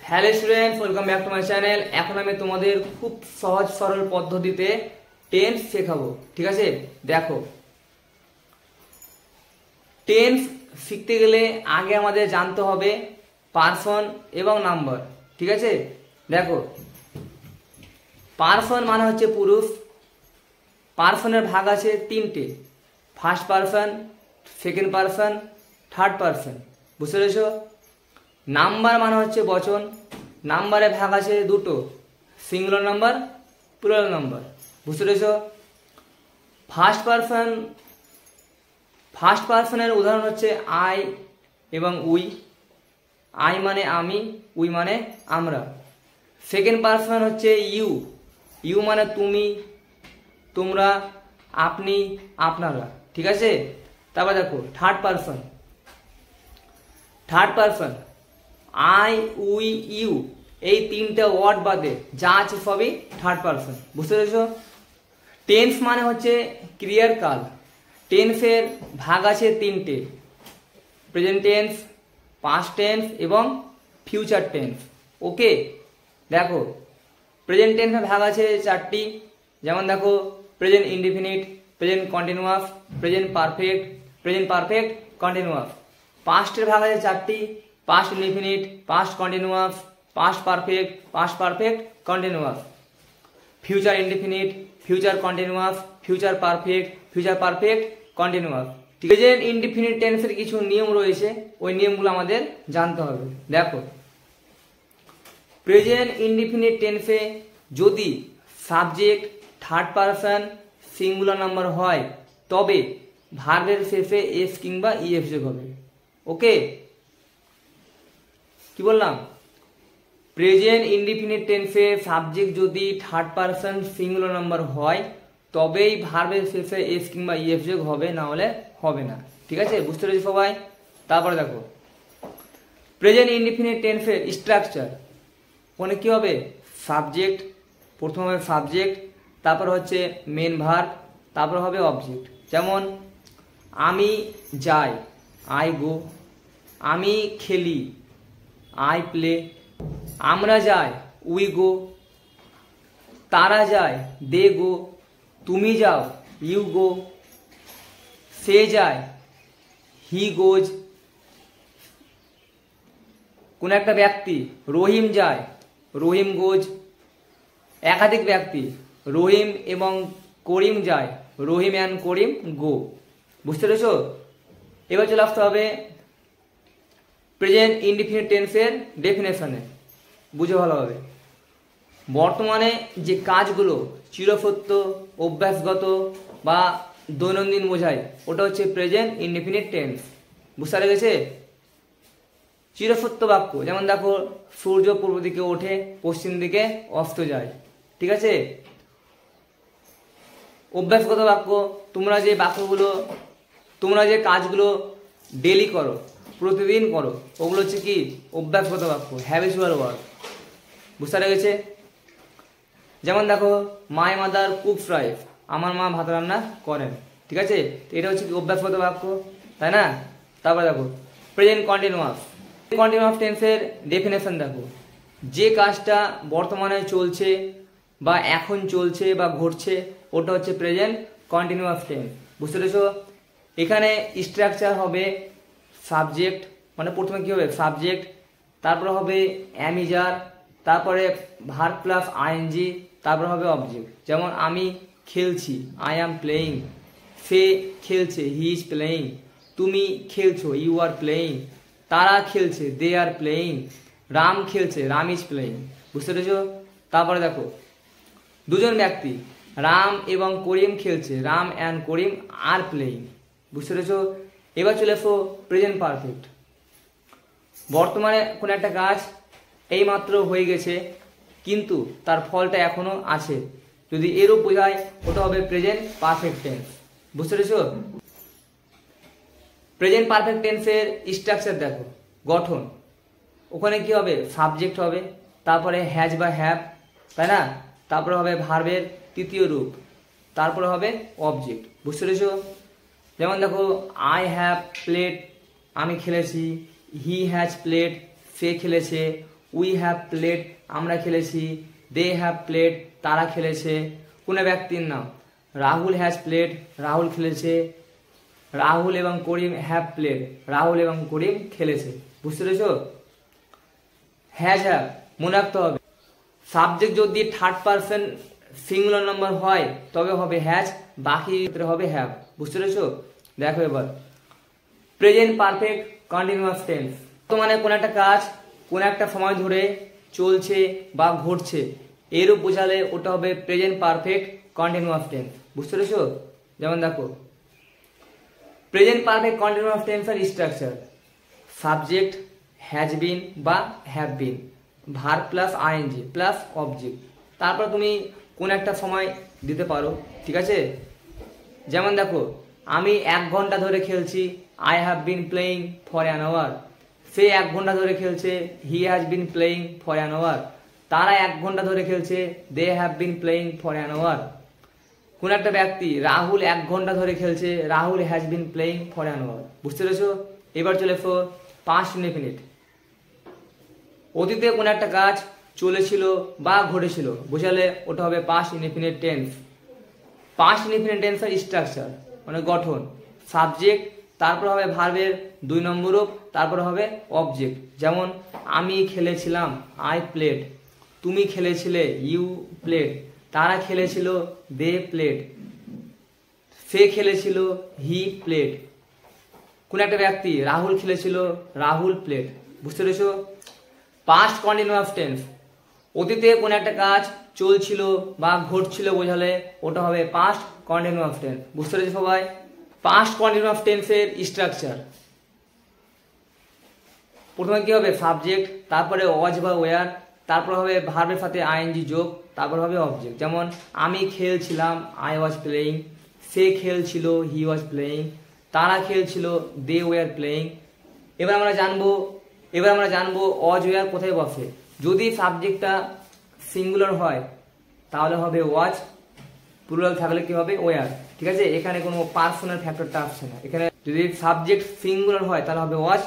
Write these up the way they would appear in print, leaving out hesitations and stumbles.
Hello students, welcome back to my channel. এখন আমি তোমাদের খুব সহজ সরল পদ্ধতিতে টেন্স শেখাবো। ঠিক আছে, দেখো, টেন্স শিখতে গেলে আগে আমাদের জানতে হবে পারসন এবং নাম্বার। ঠিক আছে, দেখো, পারসন মানে হচ্ছে পুরুষ। পারসনের ভাগ আছে তিনটে: first person, second person, third person. বুঝতে পেরেছ? নাম্বার মানে হচ্ছে বচন। নাম্বারে ভাগ আছে দুটো: সিঙ্গুলার নাম্বার, প্লুরাল নাম্বার। বুঝতে পেরেছ? ফার্স্ট পারসনের উদাহরণ হচ্ছে আই এবং উই। আই মানে আমি, উই মানে আমরা। সেকেন্ড পারসন হচ্ছে ইউ। ইউ মানে তুমি, তোমরা, আপনি, আপনারা। ঠিক আছে, তারপর দেখো third person. I, we, you, এই তিনটা ওয়ার্ড বাদে যা আছে সবই থার্ড পারসন। বুঝতে পেরেছ? টেন্স মানে হচ্ছে ক্রিয়ার কাল। টেন্সের ভাগ আছে তিনটে: প্রেজেন্ট টেন্স, পাস্ট টেন্স এবং ফিউচার টেন্স। ওকে, দেখো, প্রেজেন্ট টেন্সের ভাগ আছে চারটি। যেমন দেখো, present indefinite, present continuous, present perfect continuous. পাস্টের ভাগ আছে চারটি: past indefinite, past continuous, past perfect continuous. Future indefinite, future continuous, future perfect continuous. Present indefinite টেন্সের কিছু নিয়ম রয়েছে, ওই নিয়মগুলো আমাদের জানতে হবে। দেখো, প্রেজেন্ট ইনডিফিনিট টেন্সে যদি subject third person singular number হয় তবে ভার্বের শেষে এস কিংবা ইএস যোগ হবে। ওকে, কি বললাম? প্রেজেন্ট ইনডিফিনিট টেন্সে সাবজেক্ট যদি থার্ড পারসন সিঙ্গুলার নাম্বার হয় তবেই ভার্বের শেষে এস কিংবা ইএস যোগ হবে, না হলে হবে না। ঠিক আছে, বুঝতে পেরেছি সবাই? তারপরে দেখো, প্রেজেন্ট ইনডিফিনিট টেন্সের স্ট্রাকচার। ওখানে কি হবে? সাবজেক্ট, প্রথম হবে সাবজেক্ট, তারপর হচ্ছে মেন ভার্ব, তারপর হবে অবজেক্ট। যেমন আমি যাই, আই গো। আমি খেলি, আই প্লে। আমরা যাই, উই গো। তারা যায়, দে গো। তুমি যাও, ইউ গো। সে যায়, হি গোজ। কোন একটা ব্যক্তি, রহিম যায়, রহিম গোজ। একাধিক ব্যক্তি, রহিম এবং করিম যায়, রহিম অ্যান্ড করিম গো। বুঝতে পেরেছ? এবার চলে আসতে হবে প্রেজেন্ট ইনডিফিনিট টেন্সের ডেফিনেশনে। বুঝে ভালোভাবে। বর্তমানে যে কাজগুলো চিরসত্য, অভ্যাসগত বা দৈনন্দিন বোঝায়, ওটা হচ্ছে প্রেজেন্ট ইনডিফিনিট টেন্স। বুঝতে পেরেছে? চিরসত্য বাক্য, যেমন দেখো, সূর্য পূর্ব দিকে ওঠে, পশ্চিম দিকে অস্ত যায়। ঠিক আছে। অভ্যাসগত বাক্য, তোমরা যে কাজগুলো ডেলি করো, প্রতিদিন করো, ওগুলো হচ্ছে কি? অভ্যাসগত বাক্য, হ্যাবিচুয়াল ওয়ার্ড। বুঝতে পেরেছে? যেমন দেখো, মাই মাদার কুকস রাইস, আমার মা ভাত রান্না করেন। ঠিক আছে, এটা হচ্ছে কি? অভ্যাসগত বাক্য, তাই না? তারপর দেখো, প্রেজেন্ট কন্টিনিউয়াস টেন্সের ডেফিনেশন দেখো। যে কাজটা বর্তমানে চলছে বা এখন চলছে বা ঘটছে, ওটা হচ্ছে প্রেজেন্ট কন্টিনিউয়াস টেন্স। বুঝতে পেরেছো? এখানে স্ট্রাকচার হবে সাবজেক্ট, মানে প্রথমে কি হবে? সাবজেক্ট, তারপর হবে অ্যামিজার, তারপরে ভার্ব প্লাস আইএনজি, তারপর হবে অবজেক্ট। যেমন আমি খেলছি, আই অ্যাম প্লেয়িং। সে খেলছে, হি ইজ প্লেয়িং। তুমি খেলছো, ইউ আর প্লেয়িং। তারা খেলছে, দে আর প্লেয়িং। রাম খেলছে, রাম ইজ প্লেয়িং। বুঝতে পেরেছো? তারপরে দেখো, দুজন ব্যক্তি, রাম এবং করিম খেলছে, Ram and Karim are playing. বুঝতে পেরেছো? এবার চলে এসো প্রেজেন্ট পারফেক্ট। বর্তমানে কোনো একটা কাজ এইমাত্র হয়ে গেছে, কিন্তু তার ফলটা এখনো আছে, যদি এরূপ বোঝায়, ওটা হবে প্রেজেন্ট পারফেক্ট টেন্স। বুঝতে পেরেছো? প্রেজেন্ট পারফেক্ট টেন্সের স্ট্রাকচার দেখো, গঠন। ওখানে কি হবে? সাবজেক্ট হবে, তারপরে হ্যাজ বা হ্যাভ, তাই না? তারপরে হবে ভার্বের তৃতীয় রূপ, তারপরে হবে অবজেক্ট। বুঝতে পেরেছো? যেমন দেখো, আই হ্যাভ প্লেড, আমি খেলেছি। হি হ্যাজ প্লেড, সে খেলেছে। উই হ্যাভ প্লেড, আমরা খেলেছি। দে হ্যাভ প্লেড, তারা খেলেছে। কোনো ব্যক্তির নাম, রাহুল হ্যাজ প্লেড, রাহুল খেলেছে। রাহুল এবং করিম হ্যাভ প্লেড, রাহুল এবং করিম খেলেছে। বুঝতে পেরেছো? হ্যাজ হ্যাভ মনে রাখতে হবে, সাবজেক্ট যদি থার্ড পারসন সিঙ্গুলার নাম্বার হয় তবে হবে হ্যাজ, বাকি ক্ষেত্রে হবে হ্যাভ। বুঝতে পেরেছো? দেখো এবার প্রেজেন্ট পারফেক্ট কন্টিনিউয়াস টেন্স, তো মানে কোন একটা কাজ কোন একটা সময় ধরে চলছে বা ঘটছে এরূপ বোঝালে ওটা হবে প্রেজেন্ট পারফেক্ট কন্টিনিউয়াস টেন্স। বুঝতে পেরেছো? যেমন দেখো প্রেজেন্ট পারফেক্ট কন্টিনিউয়াস টেন্সের স্ট্রাকচার, সাবজেক্ট হ্যাজ বিন বা have been, verb plus ING plus object, তারপর তুমি কোন একটা সময় দিতে পারো। ঠিক আছে? যেমন দেখো আমি 1 ঘন্টা ধরে খেলছি, I have been playing for an hour. সে 1 ঘন্টা ধরে খেলছে, he has been playing for an hour. তারা 1 ঘন্টা ধরে খেলছে, they have been playing for an hour. কোন একটা ব্যক্তি, রাহুল 1 ঘন্টা ধরে খেলছে, Rahul has been playing for an hour. বুঝতে পেরেছো? এবার চলে এসো পাস্ট ইনডেফিনিট, অতীতে কোন একটা কাজ চলেছিল বা ঘটেছিল বোঝালে ওটা হবে past indefinite tense. Past indefinite টেন্সের স্ট্রাকচার মানে গঠন, সাবজেক্ট, তারপর হবে ভার্বের 2 নম্বর রূপ, তারপর হবে অবজেক্ট। যেমন আমি খেলেছিলাম, আই প্লেড। তুমি খেলেছিলে, ইউ প্লেড। তারা খেলেছিল, দে প্লেড। সে খেলেছিল, হি প্লেড। কোন একটা ব্যক্তি, রাহুল খেলেছিল, রাহুল প্লেড। বুঝতে পেরেছো? পাস্ট কন্টিনিউয়াস টেন্স, অতীতে কোন একটা কাজ চলছিল বা ঘটছিল বোঝালে ওটা হবে পাস্ট কন্টিনিউয়াস টেন্স। বুঝতে পেরেছো সবাই? পাস্ট কন্টিনিউয়াস টেন্সের স্ট্রাকচার, প্রথমে কি হবে সাবজেক্ট, তারপরে ওয়াজ বা ওয়ার, তারপর হবে ভার্বের সাথে আইএনজি যোগ, তারপর হবে অবজেক্ট। যেমন আমি খেলছিলাম, আই ওয়াজ প্লেয়িং। সে খেলছিল, হি ওয়াজ প্লেয়িং। তারা খেলছিল, দে ওয়ার প্লেয়িং। এবার আমরা জানবো ওয়াজ ওয়ার কোথায় বসে। যদি সাবজেক্টটা সিঙ্গুলার হয় তাহলে হবে ওয়াজ, প্লুরাল থাকলে কি হবে ওয়ার। ঠিক আছে? এখানে কোনো পার্সোনাল ফ্যাক্টরটা আসছে না। এখানে যদি সাবজেক্ট সিঙ্গুলার হয় তাহলে হবে ওয়াজ,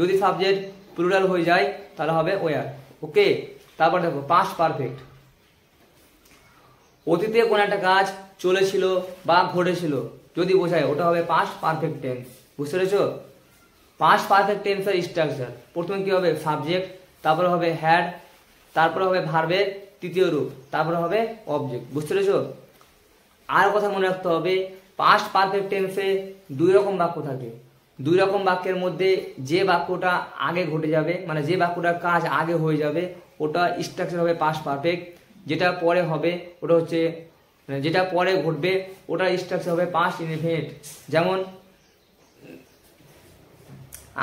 যদি সাবজেক্ট প্লুরাল হয়ে যায় তাহলে হবে ওয়ার। ওকে? তারপর দেখো পাস্ট পারফেক্ট, অতীতে কোন একটা কাজ চলেছিল বা ঘটেছিল যদি বোঝায় ওটা হবে পাস্ট পারফেক্ট টেন্স। বুঝতে পেরেছো? পাস্ট পারফেক্ট টেন্সের স্ট্রাকচার, প্রথমে কি হবে সাবজেক্ট, তারপরে হবে হ্যাড, তারপরে হবে ভার্বের 3য় রূপ, তারপরে হবে অবজেক্ট। বুঝতে পেরেছো? আর কথা মনে রাখতে হবে, পাস্ট পারফেক্ট টেন্সে 2 রকম বাক্য থাকে। 2 রকম বাক্যের মধ্যে যে বাক্যটা আগে ঘটে যাবে, মানে যে বাক্যটার কাজ আগে হয়ে যাবে ওটা স্ট্রাকচার হবে পাস্ট পারফেক্ট। যেটা পরে হবে ওটা হচ্ছে, যেটা পরে ঘটবে ওটা স্ট্রাকচার হবে পাস্ট ইনডেফিনিট। যেমন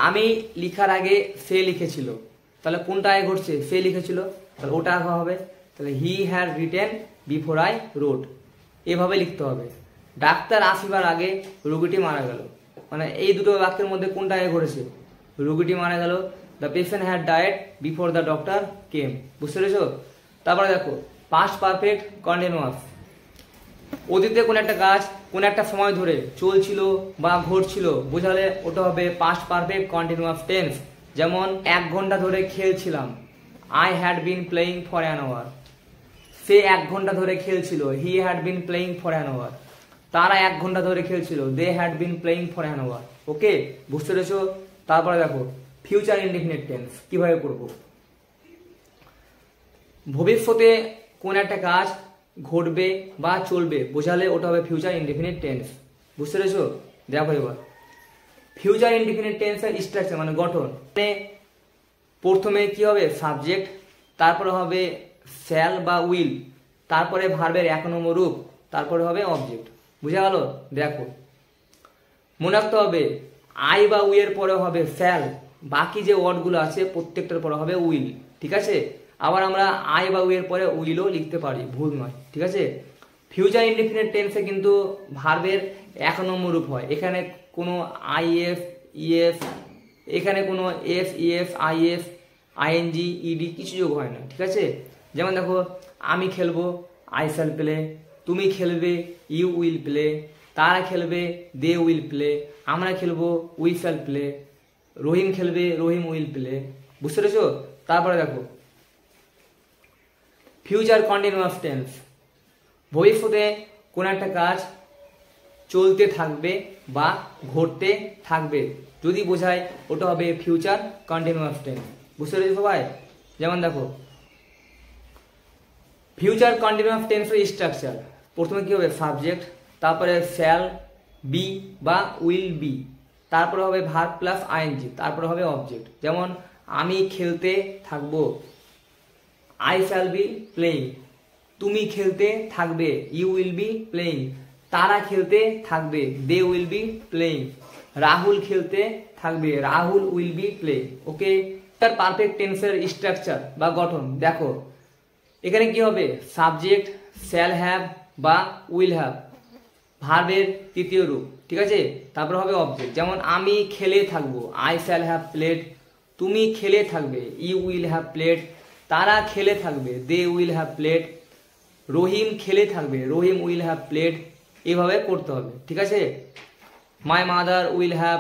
আমি লিখার আগে সে লিখেছিল, তাহলে কোনটা আগে ঘটছে? সে লিখেছিল, তাহলে ওটা আগে হবে। তাহলে he had written before I road, এভাবে লিখতে হবে। ডাক্তার আসিবার আগে রোগীটি মারা গেল, মানে এই দুটো বাক্যের মধ্যে কোনটা আগে ঘটেছে? রোগীটি মারা গেল। The patient had died before the doctor came. বুঝতে পেরেছো? তারপরে দেখো পাস্ট পারফেক্ট কন্টিনিউয়াস, অতীতে কোন একটা কাজ কোন একটা সময় ধরে চলছিল বা ঘটছিল বোঝালে ওটা হবে পাস্ট পারফেক্ট কন্টিনিউয়াস টেন্স। যেমন 1 ঘন্টা ধরে খেলছিলাম, I had been playing for an hour. সে 1 ঘন্টা ধরে খেলছিল, he had been playing for an hour. তারা 1 ঘন্টা ধরে খেলছিল, they had been playing for an hour. Okay? বুঝতে পেরেছো? তারপরে দেখো ফিউচার ইনডিফিনিট টেন্স কিভাবে করব। ভবিষ্যতে কোন একটা কাজ ঘটবে বা চলবে বোঝালে ওটা হবে ফিউচার ইনডিফিনিট টেন্স। বুঝতে পেরেছো? দেখো এবার ফিউচার ইনডিফিনিট টেন্সের স্ট্রাকচার মানে গঠন, প্রথমে কি হবে সাবজেক্ট, তারপরে হবে শ্যাল বা উইল, তারপরে ভার্বের 1 নম্বর রূপ, তারপরে হবে অবজেক্ট। বুঝা গেল? দেখো মনে রাখতে হবে আই বা উইল এর পরে হবে শ্যাল, বাকি যে ওয়ার্ডগুলো আছে প্রত্যেকটার পরে হবে উইল। ঠিক আছে? আবার আমরা আই বা উইল এর পরে উইলও লিখতে পারি, ভুল নয়। ঠিক আছে? ফিউচার ইনডিফিনিট টেন্সে কিন্তু ভার্বের 1 নম্বর রূপ হয়, এখানে কোনো আইএফ ইএফ, এখানে কোনো F EF IF ING ED কিছু যোগ হয় না। ঠিক আছে? যেমন দেখো আমি খেলবো, আই শ্যাল প্লে। তুমি খেলবে, ইউ উইল প্লে। তারা খেলবে, দে উইল প্লে। আমরা খেলবো, উই শ্যাল প্লে। রহিম খেলবে, রহিম উইল প্লে। বুঝতে পেরেছো? তারপরে দেখো ফিউচার কন্টিনিউয়াস টেন্স, ভবিষ্যতে কোনো একটা কাজ চলতে থাকবে বা ঘটতে থাকবে যদি বোঝায় ওটা হবে ফিউচার কন্টিনিউয়াস টেন্স। বুঝতে পেরেছি সবাই? যেমন দেখো ফিউচার কন্টিনিউয়াস টেন্সের স্ট্রাকচার, প্রথমে কি হবে সাবজেক্ট, তারপরে শ্যাল বি বা উইল বি, তারপরে হবে ভার্ব প্লাস আইএনজি, তারপরে হবে অবজেক্ট। যেমন আমি খেলতে থাকবো, আই শ্যাল বি প্লেইং। তুমি খেলতে থাকবে, ইউ উইল বি প্লেইং। তারা খেলতে থাকবে, they will be playing. Rahul খেলতে থাকবে, Rahul will be playing. Okay, তার পারফেক্ট টেন্সের স্ট্রাকচার বা গঠন দেখো, এখানে কি হবে সাবজেক্ট শ্যাল হ্যাভ বা উইল হ্যাভ, ভার্বের তৃতীয় রূপ, ঠিক আছে। তারপর হবে অবজেক্ট, যেমন আমি খেলে থাকবো, আই শ্যাল হ্যাভ প্লেড। তুমি খেলে থাকবে, ইউ উইল হ্যাভ প্লেড। তারা খেলে থাকবে, দে উইল হ্যাভ প্লেড। রহিম খেলে থাকবে, রহিম উইল হ্যাভ প্লেড। এইভাবে করতে হবে, ঠিক আছে। My mother will have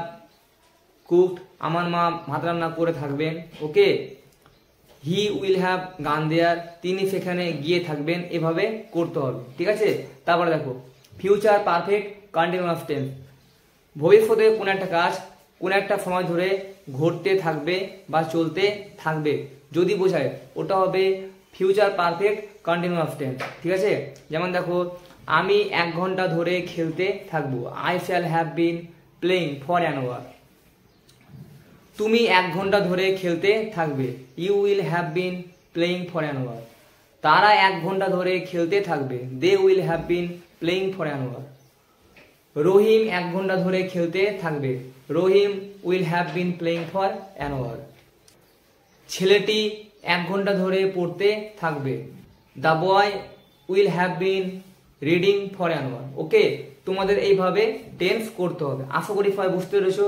cooked, আমার মা ভাত রান্না করে থাকবেন। ওকে, হি উইল হ্যাভ গান দেয়ার, তিনি সেখানে গিয়ে থাকবেন। এভাবে করতে হবে, ঠিক আছে। তারপরে দেখো ফিউচার পারফেক্ট কন্টিনিউয়াস টেন্স, ভবিষ্যতে কোনো একটা কাজ কোনো একটা সময় ধরে ঘটতে থাকবে বা চলতে থাকবে যদি বোঝায় ওটা হবে ফিউচার পারফেক্ট কন্টিনিউয়াস টেন্স, ঠিক আছে। যেমন দেখো আমি 1 ঘন্টা ধরে খেলতে থাকবো, I shall have been playing for an hour. তুমি 1 ঘন্টা ধরে খেলতে থাকবে, you will have been playing for an hour. তারা 1 ঘন্টা ধরে খেলতে থাকবে, they will have been playing for an hour. Rahim 1 ঘন্টা ধরে খেলতে থাকবে, Rahim will have been playing for an hour. ছেলেটি 1 ঘন্টা ধরে পড়তে থাকবে, the boy will have been reading for an hour. ওকে, তোমাদের এইভাবে টেন্স করতে হবে। আশা করি সবাই বুঝতে পেরেছো।